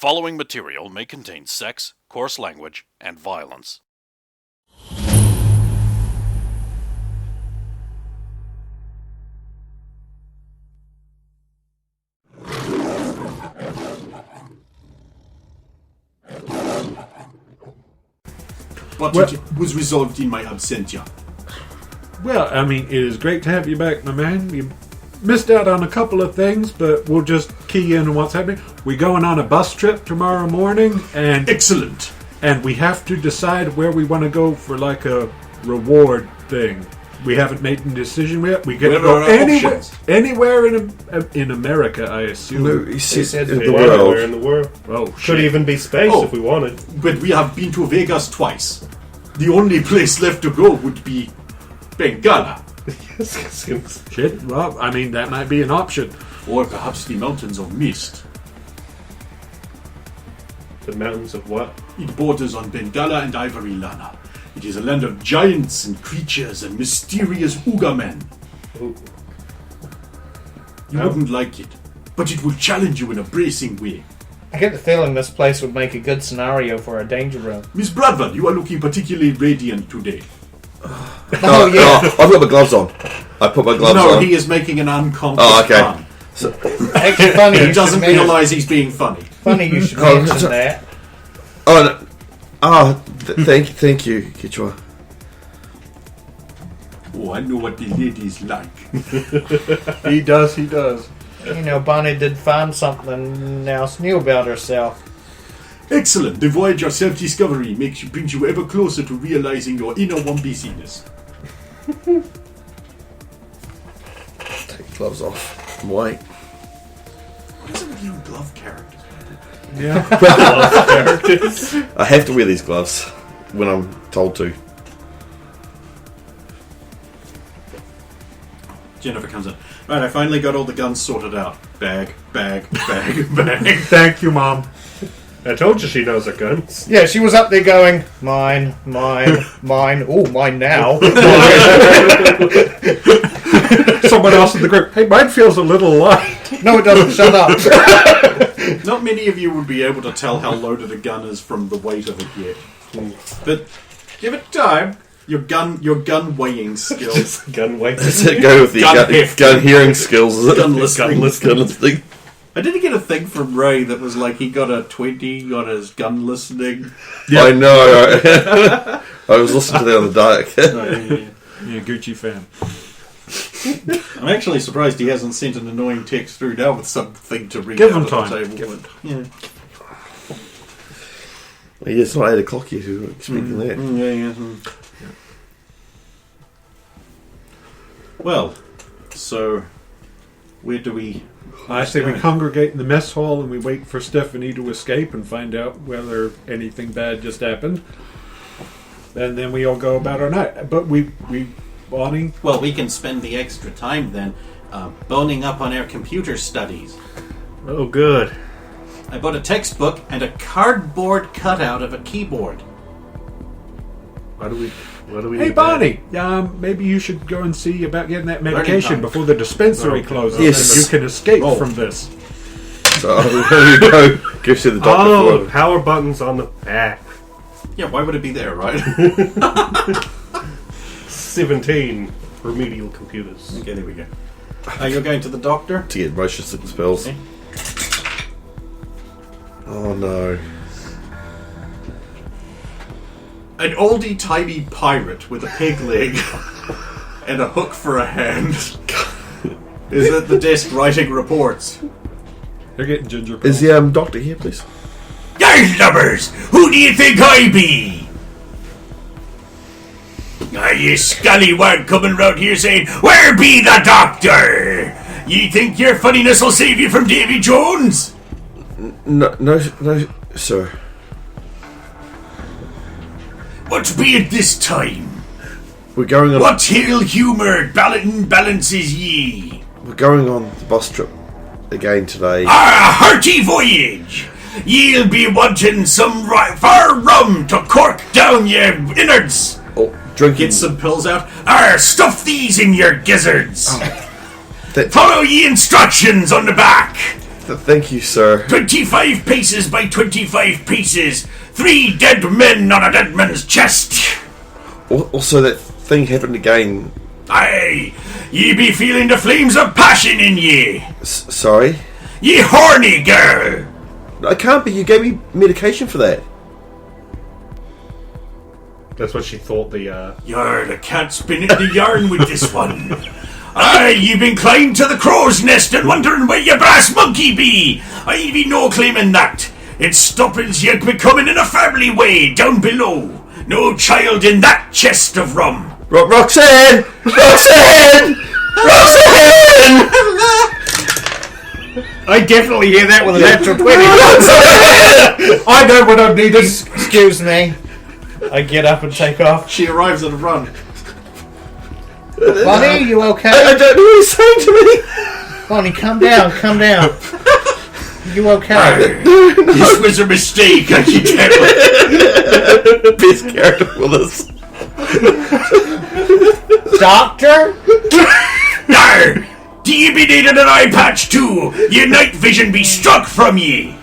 following material may contain sex, coarse language, and violence. But it was resolved in my absentia. Well, I mean, it is great to have you back, my man. You missed out on a couple of things, but we'll just key in on what's happening. We're going on a bus trip tomorrow morning, and excellent. And we have to decide where we want to go for like a reward thing. We haven't made a decision yet. We can go anywhere in America, I assume. No, he said in the world. Anywhere in the world. Oh, could even be space if we wanted. But we have been to Vegas twice. The only place left to go would be Bengala. Shit. Well, I mean, that might be an option. Or perhaps the Mountains of Mist. The Mountains of what? It borders on Bengala and Ivory Lana. It is a land of giants and creatures and mysterious Ooga men. Ooh. You wouldn't like it, but it will challenge you in a bracing way. I get the feeling this place would make a good scenario for a danger room. Miss Bradford, you are looking particularly radiant today. I've got my gloves on. I put my gloves on. No, he is making an unconscious pun. So, actually, funny. He doesn't realise he's being funny. Funny you should mention that. Oh, no. Thank you, Kitchwa. Oh, I know what the ladies like. He does. You know, Bonnie did find something else new about herself. Excellent. The voyage of self-discovery brings you ever closer to realising your inner one-pieciness. Take gloves off. I'm white. What is it with you glove characters? Yeah. Glove characters. I have to wear these gloves when I'm told to. Jennifer comes in. Right, I finally got all the guns sorted out. Bag. Thank you, Mom. I told you she knows her guns. Yeah, she was up there going, mine. Oh, mine now. Someone else in the group. Hey, mine feels a little light. No, it doesn't. Shut up. Not many of you would be able to tell how loaded a gun is from the weight of it yet. But give it time. Your gun weighing skills. Gun weighing. Does it go with the gun hearing skills? Is it? Gun listening. Gun listening. I did get a thing from Ray that was like he got a 20 on his gun listening. Yep. I know. I was listening to that on the dark. Yeah, Gucci fan. I'm actually surprised he hasn't sent an annoying text through now with something to read Give out him at time. the table. Give him time. Yeah, it's not 8 o'clock yet. We were expecting that. Yeah. Well, so where do we... I say we congregate in the mess hall and we wait for Stephanie to escape and find out whether anything bad just happened. And then we all go about our night. But we Bonnie? Well, we can spend the extra time then boning up on our computer studies. Oh, good. I bought a textbook and a cardboard cutout of a keyboard. What do we Hey, do Bonnie! Maybe you should go and see about getting that medication before the dispensary closes. Yes. And you can escape from this. So there you go see the doctor. Oh, power buttons on the back. Yeah, why would it be there, right? 17 remedial computers. Okay, there we go. You're going to the doctor? To get motion sickness spells. Okay. Oh no. An oldie-timey pirate with a pig leg and a hook for a hand is at the desk writing reports. They're getting ginger. Is the doctor here, please? Guys, lubbers! Who do you think I be? You scallywag coming round here saying, "Where be the doctor?" You think your funniness will save you from Davy Jones? No, sir. What be it this time? We're going on. What ill humour balances ye? We're going on the bus trip again today. A hearty voyage! Ye'll be wanting some far rum to cork down your innards. Oh, drinking. Get some pills out. Stuff these in your gizzards. Oh. Follow ye instructions on the back. Thank you, sir. 25 paces by 25 paces. 3 dead men on a dead man's chest. Also, that thing happened again. Aye, ye be feeling the flames of passion in ye. Sorry? Ye horny girl. I can't be. You gave me medication for that. That's what she thought the, You're the cat spinning the yarn with this one. Aye, ye been climbing to the crow's nest and wondering where your brass monkey be. I be no claiming that. It stoppins ye becoming in a family way down below. No child in that chest of rum. Roxanne! Roxanne! Roxanne! I definitely hear that with a natural 20. I know what I needed. Excuse me. I get up and take off. She arrives at a run. Bonnie, you okay? I don't know what he's saying to me. Bonnie, calm down, calm down. You okay? This was a mistake, I can tell. Best character for this. Doctor? Dar! Do ye be needing an eye patch too? Your night vision be struck from ye.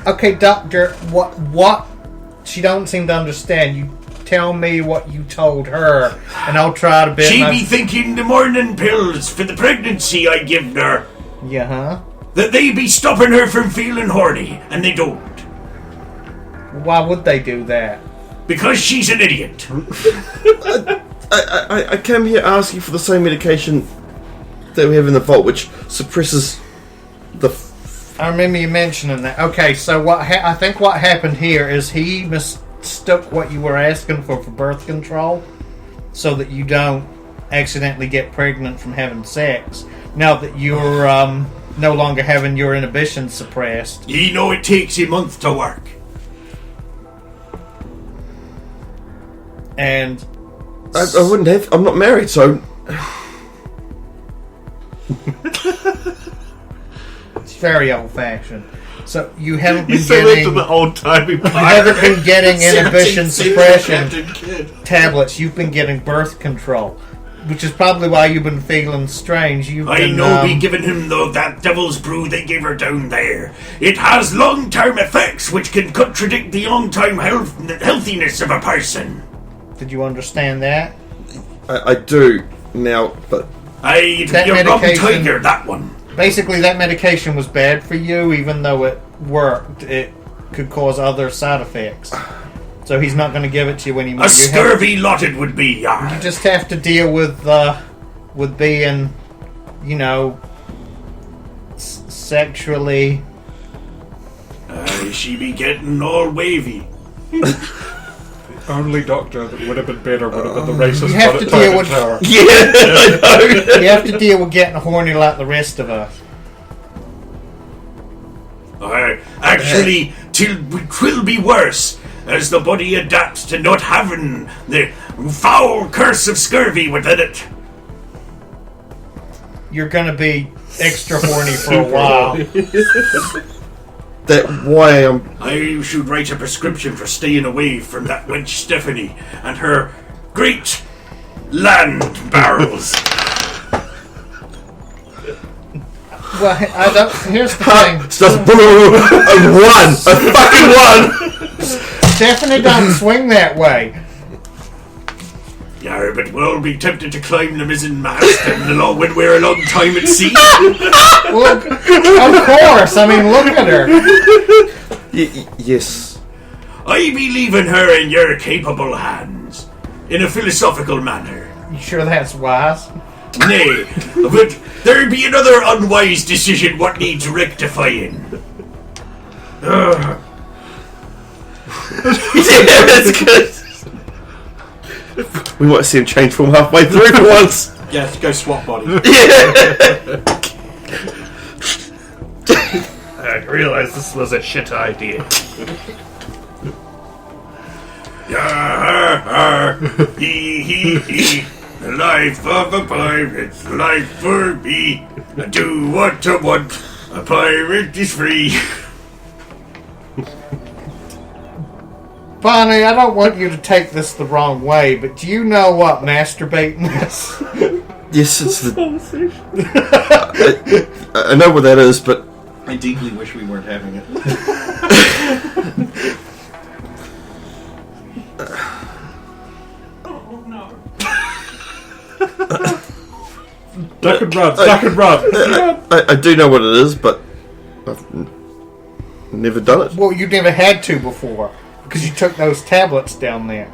Okay, Doctor, what? She don't seem to understand. You tell me what you told her, and I'll try to She be thinking the morning pills for the pregnancy I give her. Yeah, huh? That they be stopping her from feeling horny, and they don't. Why would they do that? Because she's an idiot. I came here asking for the same medication that we have in the vault, which suppresses the... I remember you mentioning that. Okay, so I think what happened here is he mistook what you were asking for birth control, so that you don't accidentally get pregnant from having sex. Now that you're no longer having your inhibitions suppressed. Ye know it takes a month to work. And I wouldn't have... I'm not married, so... it's very old-fashioned. So you haven't You been say that getting... to the old-timey You haven't been getting inhibition 17, suppression Captain Kidd. tablets. You've been getting birth control, which is probably why you've been feeling strange. I know be giving him that devil's brew they gave her down there. It has long-term effects which can contradict the long-time healthiness of a person. Did you understand that? I do now, but... It'd That be a rum medication- tiger, that one. Basically, that medication was bad for you, even though it worked. It could cause other side effects. So he's not going to give it to you anymore. A scurvy lot it would be, You just have to deal with being, sexually. She be getting all wavy. Only doctor that would have been better would have been the racist You have one to at deal Tiger with- Tower. Yeah, I know. You have to deal with getting horny like the rest of us. Actually, twill be worse, as the body adapts to not having the foul curse of scurvy within it. You're going to be extra horny for a while. That why I'm... I should write a prescription for staying away from that wench Stephanie and her great land barrels. Well, here's the thing. Just one! A fucking one! Stephanie don't swing that way. Yeah, but we'll all be tempted to climb the mizzen mast and along when we're a long time at sea. Well, of course. I mean, look at her. Yes. I be leaving her in your capable hands, in a philosophical manner. You sure that's wise? Nay, but there be another unwise decision what needs rectifying. Yeah, that's good. We might see him change form halfway through for once. Yeah, go swap body. I realized this was a shit idea. He. The life of a pirate's life for me. I do what I want. A pirate is free. Bonnie, I don't want you to take this the wrong way, but do you know what masturbating is? Yes, it's the... I know what that is, but I deeply wish we weren't having it. Duck and run, duck and run. I do know what it is, but I've never done it. Well, you never had to before because you took those tablets down there.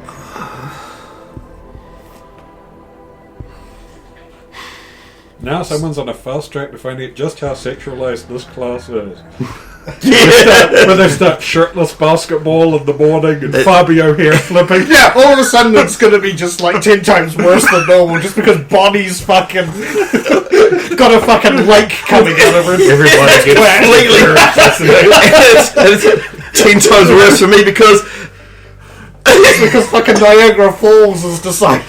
Now someone's on a fast track to finding out just how sexualized this class is. When they start shirtless basketball in the morning and Fabio hair flipping. Yeah, all of a sudden it's going to be just like 10 times worse than normal just because Bonnie's fucking got a fucking lake coming out of her. Everybody gets Completely. it's 10 times worse for me because fucking Niagara Falls has decided.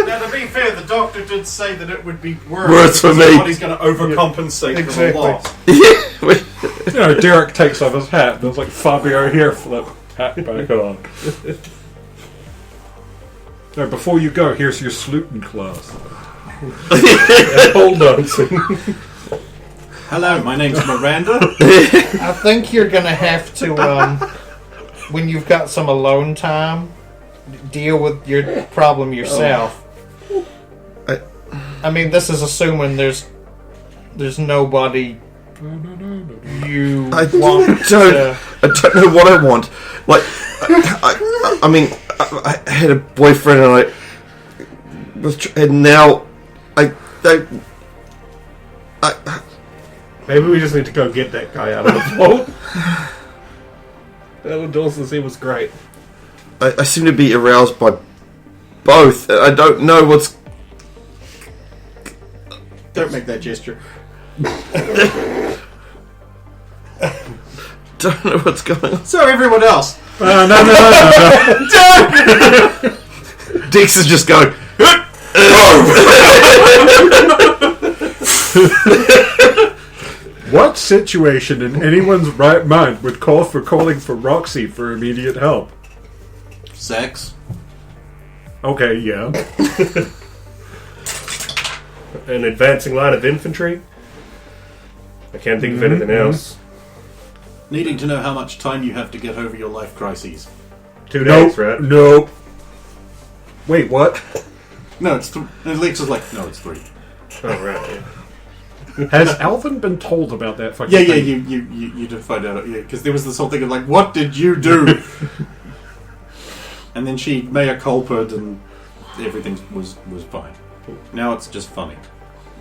Now, to be fair, the doctor did say that it would be worse. Worse for because me. the body's going to overcompensate for the loss. You know, Derek takes off his hat and there's like Fabio hair flip, hat back on. Now, before you go, here's your Slutin class. hold on. Hello, my name's Miranda. I think you're going to have to, when you've got some alone time, deal with your problem yourself. I mean, this is assuming there's nobody you I want to... don't know what I want. Like, I mean, I had a boyfriend and I was, and now I Maybe we just need to go get that guy out of the vault. That Dawson scene was great. I seem to be aroused by both. I don't know what's. Don't make that gesture. Don't know what's going on. So, everyone else. No. Dix is just going. What situation in anyone's right mind would call for calling for Roxy for immediate help? Sex. Okay, yeah. An advancing line of infantry. I can't think of anything else. Needing to know how much time you have to get over your life crises. 2 days, right? Nope. Wait, what? No, it's and Lex is like, no, it's 3. Oh, right, yeah. Has Alvin been told about that fucking Yeah, thing? you did find out, yeah, because there was this whole thing of like, what did you do? And then she mea culpa'd and everything was fine. Now it's just funny.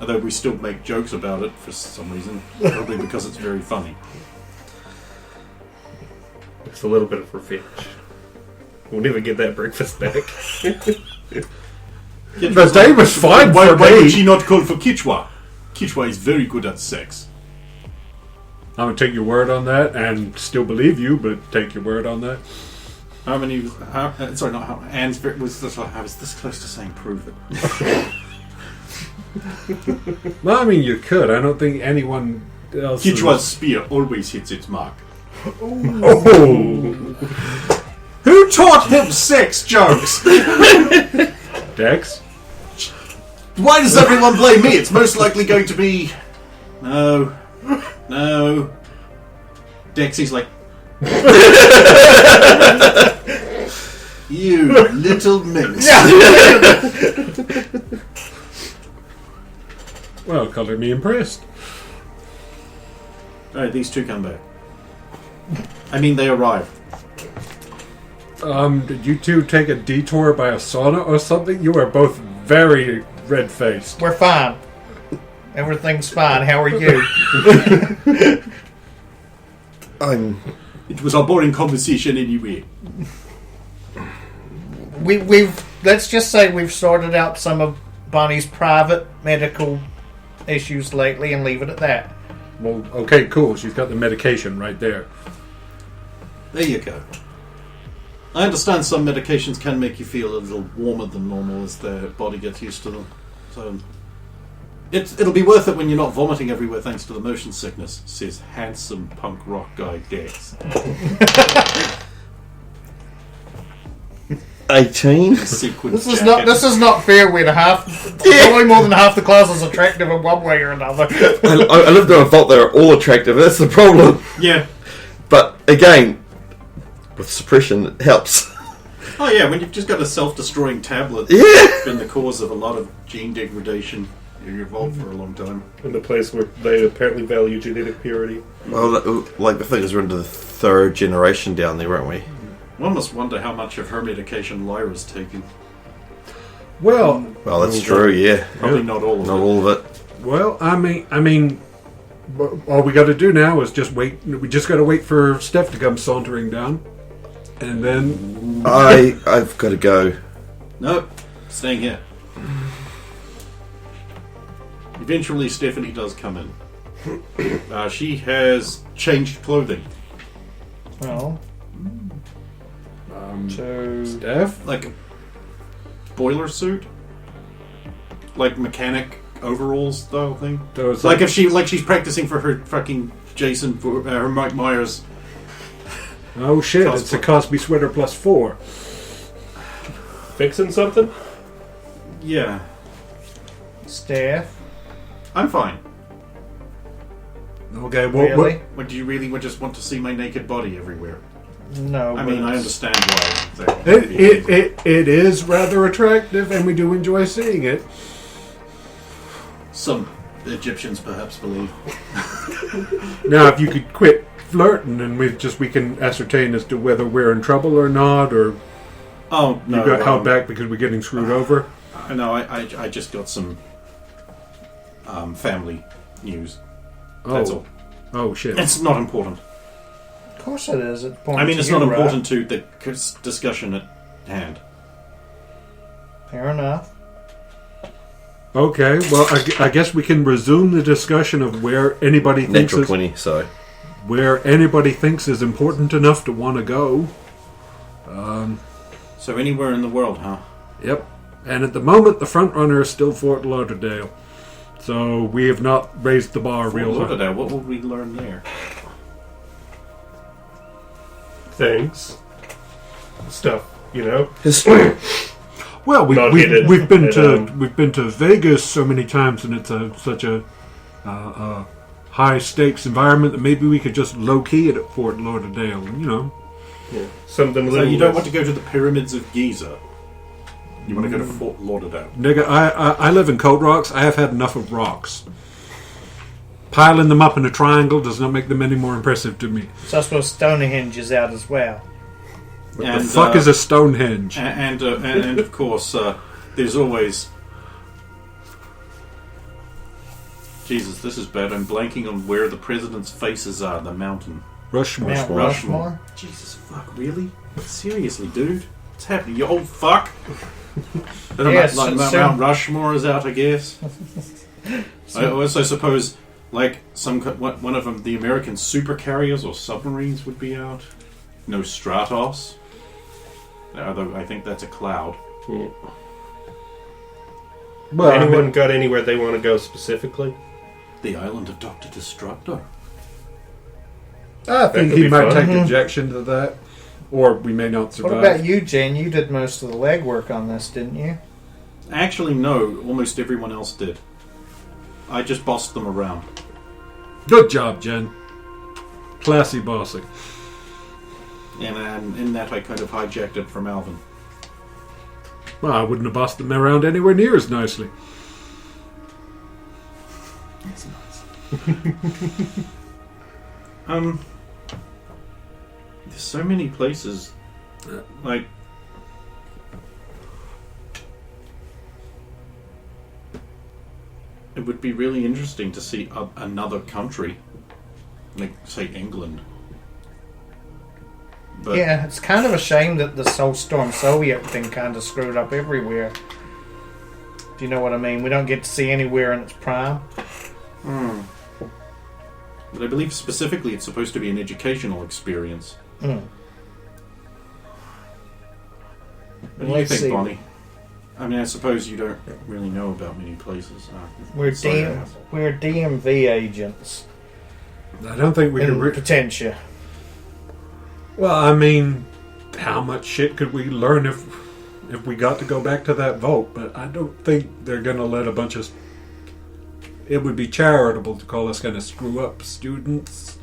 Although we still make jokes about it for some reason. Probably because it's very funny. It's a little bit of revenge. We'll never get that breakfast back. The day was fine Why for would me. she not call for Kitchwa? Kitchwa is very good at sex. I'm gonna take your word on that and still believe you, but take your word on that. How many... sorry, not how... Anne's... I was this close to saying prove it. Well, I mean, you could. I don't think anyone else... Kitchwa's spear always hits its mark. Oh! Who taught him sex jokes? Dex? Why does everyone blame me? It's most likely going to be... No. Dexy's like... You little minx. Well, color me impressed. Alright, these two come back. I mean, they arrive. Did you two take a detour by a sauna or something? You are both very red-faced. We're fine. Everything's fine. How are you? It was a boring conversation anyway. We've let's just say we've sorted out some of Bonnie's private medical issues lately and leave it at that. Well, okay, cool. She's got the medication right there. There you go. I understand some medications can make you feel a little warmer than normal as their body gets used to them. So it'll be worth it when you're not vomiting everywhere thanks to the motion sickness, says handsome punk rock guy Dex. 18. Sequin This is jacket. not fair. We're probably more than half the class is attractive in one way or another. I lived in a vault. They're all attractive. That's the problem. Yeah. But again, with suppression, it helps. Oh yeah, when you've just got a self-destroying tablet Yeah. that's been the cause of a lot of gene degradation in your vault for a long time. In the place where they apparently value genetic purity. Well, like the thing is, we're into the 3rd generation down there, aren't we? One must wonder how much of her medication Lyra's taking. Well, Well, that's true. Yeah, Probably not all of not it. all of it. well, I mean, all we got to do now is just wait. We just got to wait for Steph to come sauntering down, and then I've got to go. Nope, staying here. Eventually, Stephanie does come in. She has changed clothing, Well, so Steph. like a boiler suit, like mechanic overalls, style thing. So it's Like if she's practicing for her fucking Jason, her Mike Myers. oh shit! It's a Cosby sweater +4. Fixing something? Yeah, Steph, I'm fine. Okay, well, really? What do you really just want to see my naked body everywhere? No. I mean, I understand why. It is rather attractive, and we do enjoy seeing it. Some Egyptians perhaps believe. Now, if you could quit flirting, and we can ascertain as to whether we're in trouble or not, or Oh no! you got held back because we're getting screwed over. No, I just got some family news. That's all. Oh shit! It's not important. Of course it is. It's I mean, it's not important to the discussion at hand. Fair enough. Okay, well, I guess we can resume the discussion of where anybody thinks Natural is, 20. So where anybody thinks is important enough to want to go. So anywhere in the world, huh? Yep. And at the moment, the front runner is still Fort Lauderdale. So we have not raised the bar real Fort high. Lauderdale, what will we learn there? Things. Stuff, you know? history. Well, Not we've hidden. been to Vegas so many times, and it's such a high stakes environment that maybe we could just low key it at Fort Lauderdale. You know, Yeah. Something So little. you don't want to go to the pyramids of Giza. You want to go to Fort Lauderdale. nigga, I live in Cold Rocks. I have had enough of rocks. Piling them up in a triangle does not make them any more impressive to me. So I suppose Stonehenge is out as well. What the fuck is a Stonehenge? And of course, there's always. Jesus, this is bad. I'm blanking on where the president's faces are. The mountain. Rushmore. Mount Rushmore. Jesus fuck, really? Seriously, dude? What's happening? You old fuck? Yes, Mount Rushmore is out, I guess. I also suppose, like, one of them, the American supercarriers or submarines would be out. No Stratos. Although I think that's a cloud. Well, I mean, Anyone got anywhere they want to go specifically? The island of Dr. Destructor. I think could he be might fun. take objection to that, or we may not survive. What about you, Jen? You did most of the legwork on this, didn't you? Actually, no. Almost everyone else did. I just bossed them around. Good job, Jen. Classy bossing. And in that, I kind of hijacked it from Alvin. Well, I wouldn't have bossed them around anywhere near as nicely. That's nice. There's so many places. Like, it would be really interesting to see another country, like say England. But Yeah, it's kind of a shame that the Soulstorm Soviet thing kind of screwed up everywhere. Do you know what I mean? We don't get to see anywhere in its prime. But I believe specifically it's supposed to be an educational experience. Mm. What do you Let's think, see. Bonnie? I mean, I suppose you don't really know about many places. We're Sorry, I asked. we're DMV agents I don't think we in can. Potentia. Well, I mean, how much shit could we learn if if we got to go back to that vault, but I don't think they're going to let a bunch of... It would be charitable to call us kind of screw-up students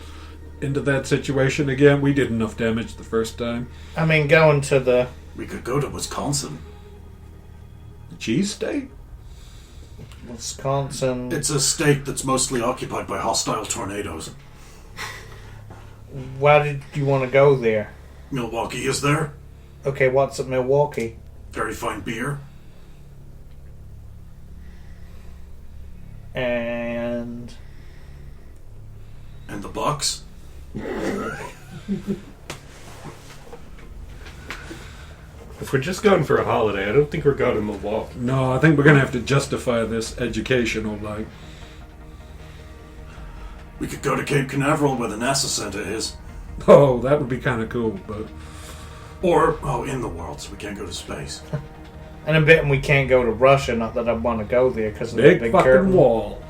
into that situation again. We did enough damage the first time. I mean, going to the... We could go to Wisconsin. The cheese state? Wisconsin... It's a state that's mostly occupied by hostile tornadoes. Why did you want to go there? Milwaukee is there. Okay, what's at Milwaukee? Very fine beer. And the Bucks. If we're just going for a holiday, I don't think we're going to Milwaukee. No, I think we're going to have to justify this educational, like... We could go to Cape Canaveral where the NASA Center is. Oh, that would be kind of cool, but... Or, in the world, so we can't go to space. And I'm betting we can't go to Russia, not that I want to go there because of the Big big fucking curtain. wall.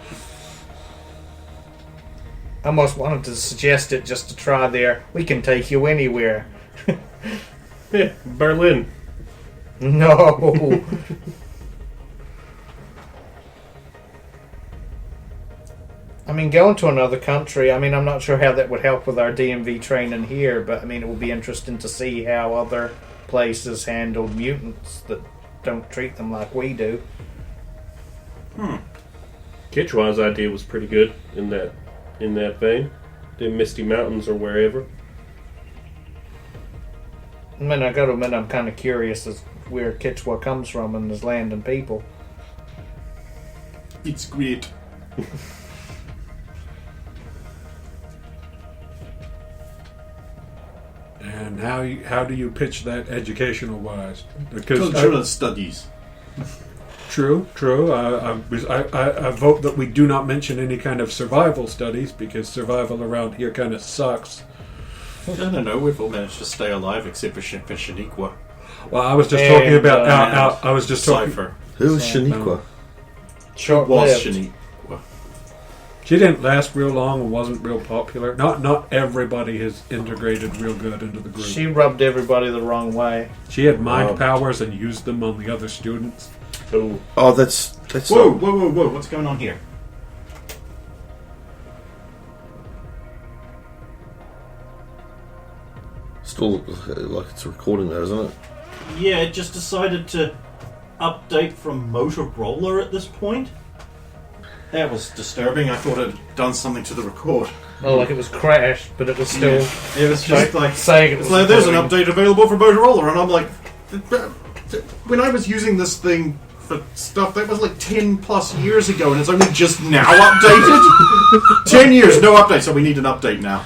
I almost wanted to suggest it just to try there. We can take you anywhere. Yeah, Berlin. No. I mean, going to another country, I mean, I'm not sure how that would help with our DMV training here, but I mean, it would be interesting to see how other places handle mutants that don't treat them like we do. Kitchwa's idea was pretty good in that vein. The Misty Mountains or wherever. I mean, I gotta admit, I'm kind of curious as where Kitchwa comes from and his land and people. It's great. And how do you pitch that educational wise? Because Cultural studies. True. I vote that we do not mention any kind of survival studies because survival around here kind of sucks. I don't know, we've all managed to stay alive except for Shaniqua. Well, I was just talking about. I was just talking. Cypher. Who's Shaniqua? Was Short-lived. Shaniqua. She didn't last real long and wasn't real popular. Not everybody has integrated real good into the group. She rubbed everybody the wrong way. She had mind powers and used them on the other students. Oh, that's Whoa, what's going on here? still like it's recording there, isn't it? Yeah, it just decided to update from Motorola at this point. That was disturbing. I thought it had done something to the record. Oh, like it was crashed, but it was still It was just like saying it was it's like there's an recording. update available for Motorola, and I'm like, when I was using this thing for stuff that was like 10 plus years ago, and it's only just now updated. 10 years, no update, so we need an update now.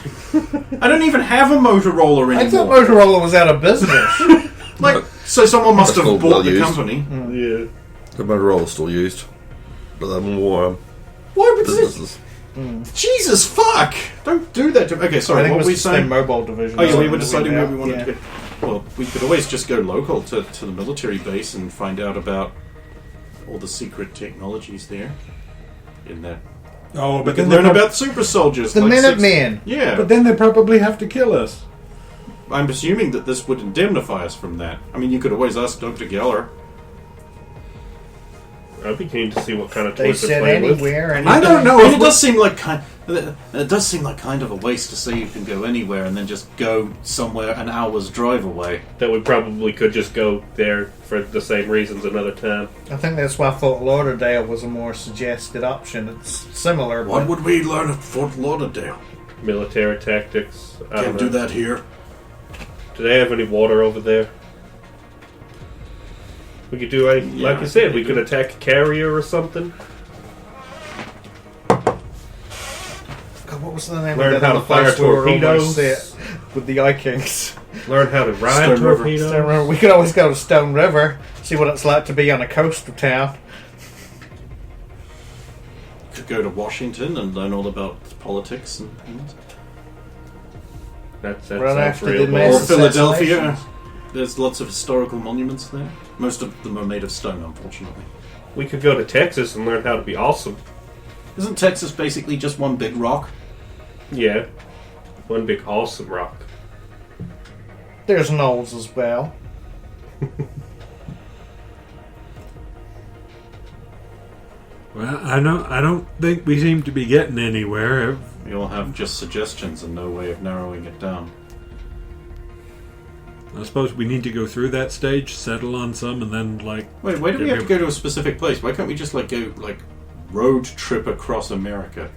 I don't even have a Motorola anymore. I thought Motorola was out of business. Like, so someone must That's have still bought the well-used. company. Yeah. The Motorola's still used, but they're more Why would this? businesses. Jesus fuck! Don't do that to me. Okay, I sorry, think it what was were we the saying? same mobile division. Oh yeah, we So were deciding where we wanted yeah. to go. Well, we could always just go local to the military base and find out about all the secret technologies there. In that, Oh, we but can then learn about super soldiers. The like Minutemen. Yeah, But then they probably have to kill us. I'm assuming that this would indemnify us from that. I mean, you could always ask Dr. Geller. I'd be keen to see what kind of They toys they're said playing with. anywhere, and I don't know I mean, if it does seem like kind of a waste to say you can go anywhere and then just go somewhere an hour's drive away. That we probably could just go there for the same reasons another time. I think that's why Fort Lauderdale was a more suggested option. It's similar, What but would we learn at Fort Lauderdale? Military tactics. I Can't don't do know. that here. Do they have any water over there? We could do, Yeah, like you said, we they could do. attack a carrier or something. God, what was the name Learn of that how to other fire place we were torpedoes. almost at with the Vikings? Learn how to ride Stone River. torpedoes. Stone River. We could always go to Stone River, see what it's like to be on a coastal town. Could go to Washington and learn all about politics and things. That Right sounds after real the bold. Or mass Philadelphia. assassinations. There's lots of historical monuments there. Most of them are made of stone, unfortunately. We could go to Texas and learn how to be awesome. Isn't Texas basically just one big rock? Yeah. One big awesome rock. There's Knowles as well. Well, I don't think we seem to be getting anywhere. We all have just suggestions and no way of narrowing it down. I suppose we need to go through that stage, settle on some, and then, like... Wait, why do we have to go to a specific place? Why can't we just, like, go, like, road trip across America?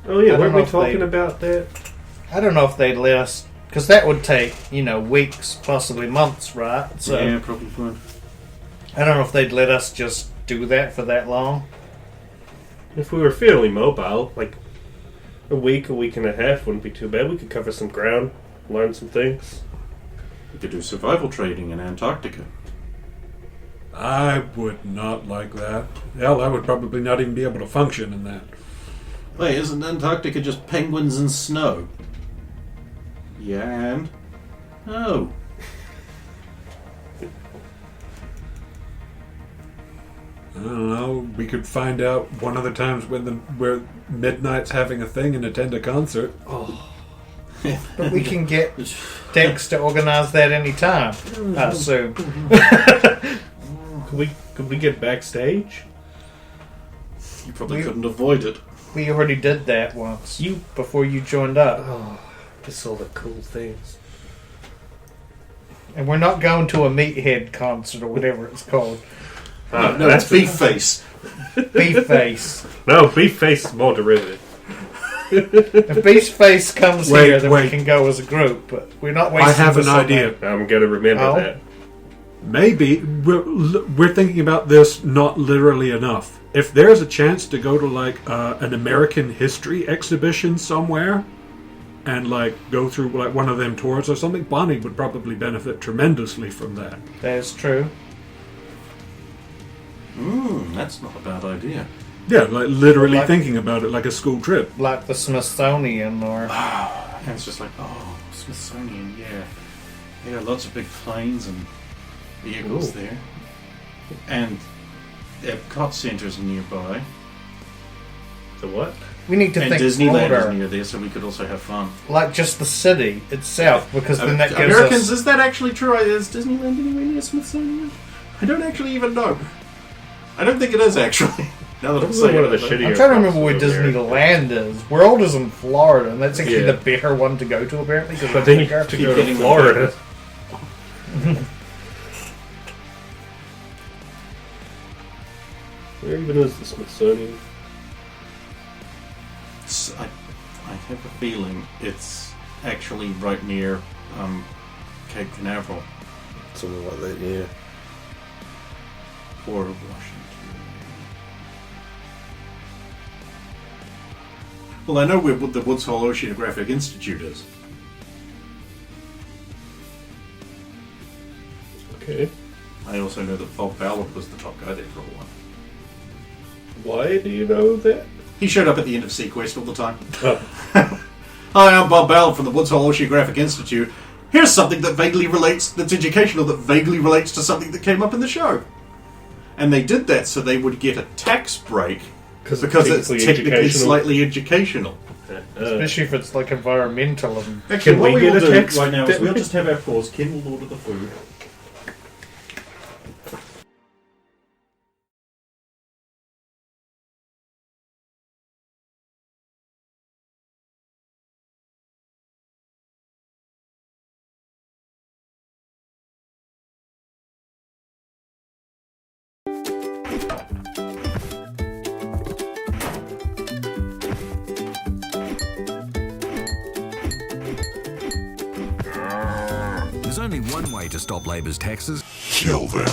Oh yeah, I don't weren't know we if talking they- about that? I don't know if they'd let us, because that would take, weeks, possibly months, right? So Yeah, probably would. I don't know if they'd let us just do that for that long. If we were fairly mobile, like a week and a half wouldn't be too bad. We could cover some ground, learn some things. We could do survival trading in Antarctica. I would not like that. Hell, I would probably not even be able to function in that. Wait, isn't Antarctica just penguins and snow? Yeah, and? Oh. I don't know. We could find out one of the times where Midnight's having a thing and attend a concert. But we can get Dex to organise that any time, I assume. Could we get backstage? You probably We- couldn't avoid it. We already did that once. Before you joined up. Oh, just all the cool things. And we're not going to a Meathead concert or whatever it's called. No, that's Beef Face. Beef Face. No, Beef Face is more derivative. If Beef Face comes Wait, here, then we wait. can go as a group. But we're not wasting I have for an someone. idea. I'm gonna remember Oh. that. Maybe we're thinking about this not literally enough. If there's a chance to go to like an American history exhibition somewhere and like go through like one of them tours or something, Bonnie would probably benefit tremendously from that. That is true. That's not a bad idea. Yeah, like literally Like- thinking about it like a school trip. Like the Smithsonian or... And it's just like, oh, Smithsonian, yeah. Yeah, lots of big planes and vehicles there. And Epcot Centre's nearby. The what? We need to And think Disneyland broader. is near there, so we could also have fun. Like just the city itself, because then that gives Americans, us... is that actually true? Is Disneyland anywhere near Smithsonian? I don't actually even know. I don't think it is, actually. Now that I'm Probably saying one of the it, shittier I'm trying to remember where parts of Disneyland is. World is in Florida, and that's actually Yeah. the better one to go to, apparently. 'cause But it's then you bigger. have to Keep go to getting them Florida. Where even is the Smithsonian? I have a feeling it's actually right near Cape Canaveral Something like that, yeah. or Washington. Well, I know where the Woods Hole Oceanographic Institute is. Okay. I also know that Bob Ballard was the top guy there for a while. Why do you know that? He showed up at the end of Sequest all the time. Oh. Hi, I'm Bob Ballard from the Woods Hole Oceanographic Institute. Here's something that vaguely relates, that's educational, that vaguely relates to something that came up in the show. And they did that so they would get a tax break because it's technically educational. slightly educational. Especially if it's like environmentalism. Actually, Can what we we get will a do tax right now is break? we'll just have our pause. Ken will order the food. There's only one way to stop Labor's taxes. Kill them.